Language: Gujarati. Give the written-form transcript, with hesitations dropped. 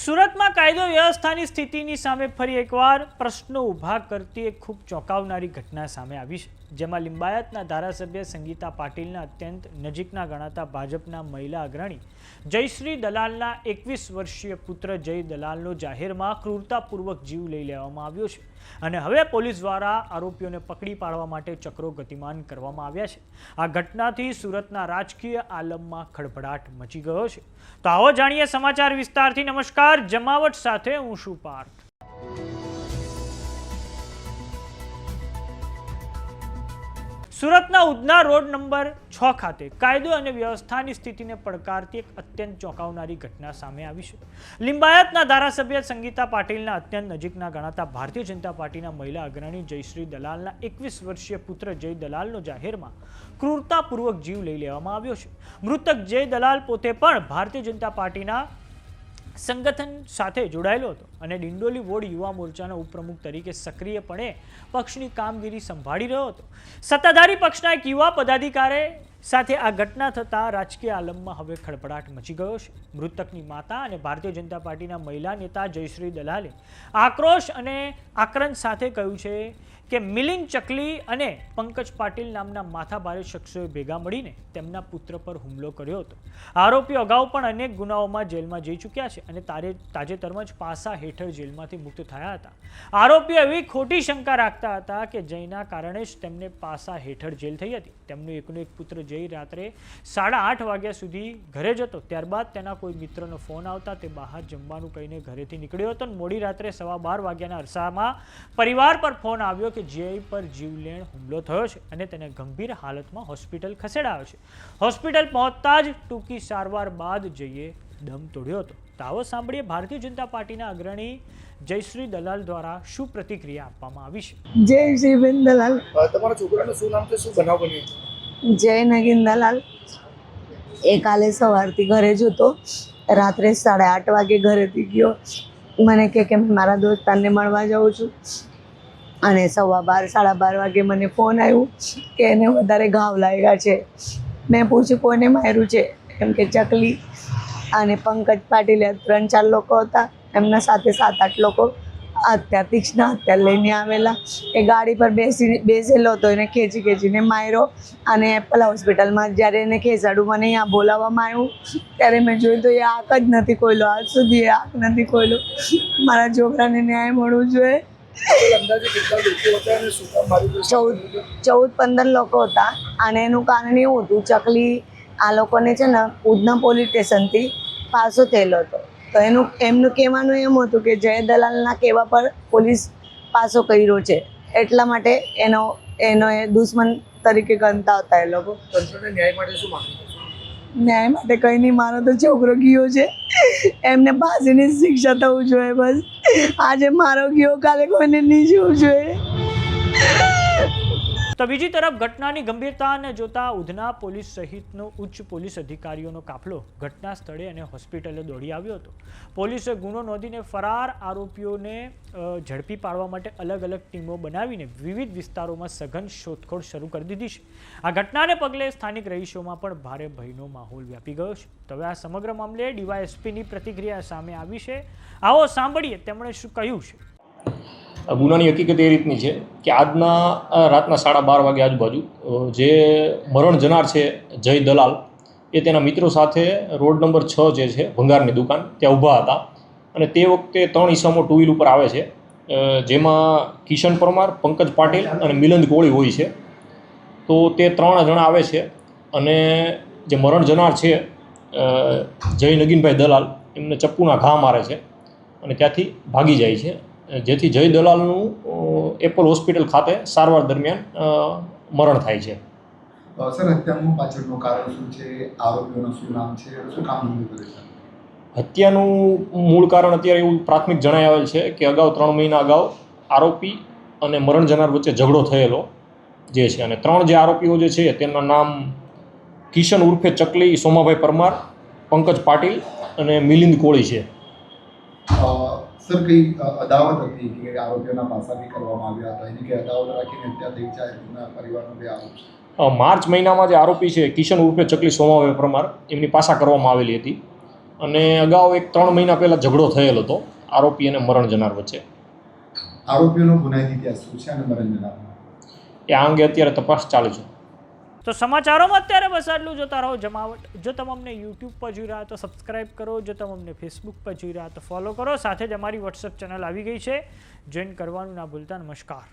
સુરતમાં કાયદો વ્યવસ્થાની સ્થિતિની સામે ફરી એકવાર પ્રશ્નો ઊભા કરતી એક ખૂબ ચોંકાવનારી ઘટના સામે આવી છે, જેમાં લિંબાયતના ધારાસભ્ય સંગીતા પાટીલના અત્યંત નજીકના ગણાતા ભાજપના મહિલા અગ્રણી જયશ્રી દલાલના 21 વર્ષીય પુત્ર જય દલાલનો જાહેરમાં ક્રૂરતાપૂર્વક જીવ લઈ લેવામાં આવ્યો છે અને હવે પોલીસ દ્વારા આરોપીઓને પકડી પાડવા માટે ચક્રો ગતિમાન કરવામાં આવ્યા છે। આ ઘટનાથી સુરતના રાજકીય આલમમાં ખળભળાટ મચી ગયો છે। તો આવો જાણીએ સમાચાર વિસ્તારથી। નમસ્કાર, જમાવટ સાથે હું છું પાર્થ। સુરતના ઉધના રોડ નંબર 6 ખાતે કાયદો અને વ્યવસ્થાની સ્થિતિને પડકારતી એક અત્યંત ચોંકાવનારી ઘટના સામે આવી છે। લિંબાયતના ધારાસભ્ય સંગીતા પાટીલના અત્યંત નજીકના ગણાતા ભારતીય જનતા પાર્ટીના મહિલા અગ્રણી જયશ્રી દલાલના 21 વર્ષીય પુત્ર જય દલાલનો જાહેરમાં ક્રૂરતાપૂર્વક જીવ લઈ લેવામાં આવ્યો છે। મૃતક જય દલાલ પોતે પણ ભારતીય જનતા પાર્ટીના સંગઠન સાથે જોડાયેલો હતો અને ડિંડોલી વોર્ડ યુવા મોરચાના ઉપપ્રમુખ તરીકે સક્રિયપણે પક્ષની કામગીરી સંભાળી રહ્યો હતો। સત્તાધારી પક્ષના એક યુવા પદાધિકારી સાથે આ ઘટના થતાં રાજકીય આલમમાં હવે ખળભળાટ મચી ગયો છે। મૃતકની માતા અને ભારતીય જનતા પાર્ટીના મહિલા નેતા જયશ્રી દલાલે આક્રોશ અને આક્રંદ સાથે કહ્યું છે કે મિલિંદ ચકલી અને પંકજ પાટીલ નામના માથાભારે શખ્સોએ ભેગા મળીને તેમના પુત્ર પર હુમલો કર્યો હતો। આરોપીઓ અગાઉ પણ અનેક ગુનાઓમાં જેલમાં જઈ ચૂક્યા છે અને તાજેતરમાં જ પાસા હેઠળ જેલમાંથી મુક્ત થયા હતા। આરોપીઓ એવી ખોટી શંકા રાખતા હતા કે જયના કારણે જ તેમને પાસા હેઠળ જેલ થઈ હતી। તેમનો એકનો એક પુત્ર જય રાત્રે 8:30 વાગ્યા સુધી ઘરે જતો, ત્યારબાદ તેના કોઈ મિત્રનો ફોન આવતા તે બહાર જમવાનું કહીને ઘરેથી નીકળ્યો હતો અને મોડી રાત્રે 12:15 વાગ્યાના અરસામાં પરિવાર પર ફોન આવ્યો કે જય પર જીવલેણ હુમલો થયો છે અને તેને ગંભીર હાલતમાં હોસ્પિટલ ખસેડાયો છે। હોસ્પિટલ પહોંચતા જ ટૂંકી સારવાર બાદ જયે દમ તોડ્યો હતો। તો આવો સાંભળીએ ભારતીય જનતા પાર્ટીના અગ્રણી જયશ્રી દલાલ દ્વારા શું પ્રતિક્રિયા આપવામાં આવી છે। જયશ્રીબેન દલાલ। તમારા છોકરાનું શું નામ છે, શું બનાવ બન્યો? જય નગીન દલાલ। એ કાલે સવારથી ઘરે જ હતો, રાત્રે 8:30 વાગે ઘરેથી ગયો। મને કે મેં મારા દોસ્તારને મળવા જાઉં છું અને 12:15 12:30 વાગે મને ફોન આવ્યો કે એને વધારે ઘાવ લાગ્યા છે। મેં પૂછ્યું કોને માર્યું છે, એમ કે ચકલી અને પંકજ પાટીલ 3-4 લોકો હતા, એમના સાથે 7-8 લોકો હત્યા તીક્ષ્ણ હત્યા લઈને આવેલા। એ ગાડી પર બેસેલો હતો, એને ખેંચીને માર્યો અને એપલ હોસ્પિટલમાં જ્યારે એને ખેંચાડું મને અહીંયા બોલાવવામાં આવ્યું ત્યારે મેં જોયું તો એ આંખ જ નથી ખોલ્યો, આજ સુધી એ આંખ નથી ખોલ્યો। મારા છોકરાને ન્યાય મળવું જોઈએ। 14-15 લોકો હતા અને એનું કારણ એવું હતું, ચકલી આ લોકોને છે ને ઉધના પોલીસ સ્ટેશનથી પાસો થયેલો હતો, તો એમનું કહેવાનું એમ હતું કે જય દલાલના કહેવા પર પોલીસ પાસો કર્યો છે, એટલા માટે એનો એ દુશ્મન તરીકે ગણતા હતા એ લોકો। ન્યાય માટે શું માંગો છો? ન્યાય માટે કંઈ નહીં, મારો તો છોકરો ગયો છે, એમને ફાંસીની શિક્ષા થવું જોઈએ બસ। આજે મારો ગયો, કાલે કોઈને નહીં જવું જોઈએ। તો બીજી તરફ ઘટનાની ગંભીરતાને જોતા ઉધના પોલીસ સહિતનો ઉચ્ચ પોલીસ અધિકારીઓનો કાફલો ઘટના સ્થળે અને હોસ્પિટલે દોડી આવ્યો હતો। પોલીસે ગુનો નોંધીને ફરાર આરોપીઓને ઝડપી પાડવા માટે અલગ અલગ ટીમો બનાવીને વિવિધ વિસ્તારોમાં સઘન શોધખોળ શરૂ કરી દીધી છે। આ ઘટનાને પગલે સ્થાનિક રહીશોમાં પણ ભારે ભયનો માહોલ વ્યાપી ગયો છે। તો હવે આ સમગ્ર મામલે ડીવાયએસપીની પ્રતિક્રિયા સામે આવી છે, આવો સાંભળીએ તેમણે શું કહ્યું છે। ગુનાની હકીકત એ રીતની છે કે આજના રાતના 12:30 વાગે આજુબાજુ જે મરણ જનાર છે જય દલાલ, એ તેના મિત્રો સાથે રોડ નંબર 6 જે છે ભંગારની દુકાન ત્યાં ઊભા હતા અને તે વખતે 3 ઈસમો 2 વ્હીલ ઉપર આવે છે, જેમાં કિશન પરમાર, પંકજ પાટીલ અને મિલિંદ કોળી હોય છે। તો તે 3 જણા આવે છે અને જે મરણ જનાર છે જય નગીનભાઈ દલાલ, એમને ચપ્પુના ઘા મારે છે અને ત્યાંથી ભાગી જાય છે, જેથી જય દલાલનું એપલ હોસ્પિટલ ખાતે સારવાર દરમિયાન મરણ થાય છે। સર, હત્યાનું પાછળનું કારણ શું છે? આરોપીઓનું શું નામ છે? શું કામગીરી કરે છે? હત્યાનું મૂળ કારણ અત્યારે એવું પ્રાથમિક જણાઈ આવેલ છે કે અગાઉ 3 મહિના અગાઉ આરોપી અને મરણ જનાર વચ્ચે ઝઘડો થયેલો જે છે અને 3 જે આરોપીઓ જે છે તેમના નામ કિશન ઉર્ફે ચકલી, સોમાભાઈ પરમાર, પંકજ પાટીલ અને મિલિંદ કોળી છે। સર, કઈ અદાવત હતી કે આરોપીઓના પાસા બી કરવામાં આવ્યા હતા, એની કે અદાવત રાખીને હત્યા થઈ જાય એમના પરિવારનો બે આરોપ છે? માર્ચ મહિનામાં જે આરોપી છે કિશન ઉર્ફે ચકલી સોમાભાઈ પરમાર, એમની પાસા કરવામાં આવેલી હતી અને અગાઉ 3 મહિના પહેલાં ઝઘડો થયેલો હતો આરોપી અને મરણ જનાર વચ્ચે. આરોપીઓનો ગુનાહિત ઇતિહાસ શું છે અને મરણ જનારનો? એ આ અંગે અત્યારે તપાસ ચાલે છે. તો સમાચારોમાં અત્યારે બસ આટલું. જોતા રહો જમાવટ. જો તમે અમને યુટ્યુબ પર જોઈ રહ્યા તો સબસ્ક્રાઇબ કરો, જો તમે અમને ફેસબુક પર જોઈ રહ્યા તો ફોલો કરો, સાથે જ અમારી વોટ્સએપ ચેનલ આવી ગઈ છે, જોઈન કરવાનું ના ભૂલતા. નમસ્કાર.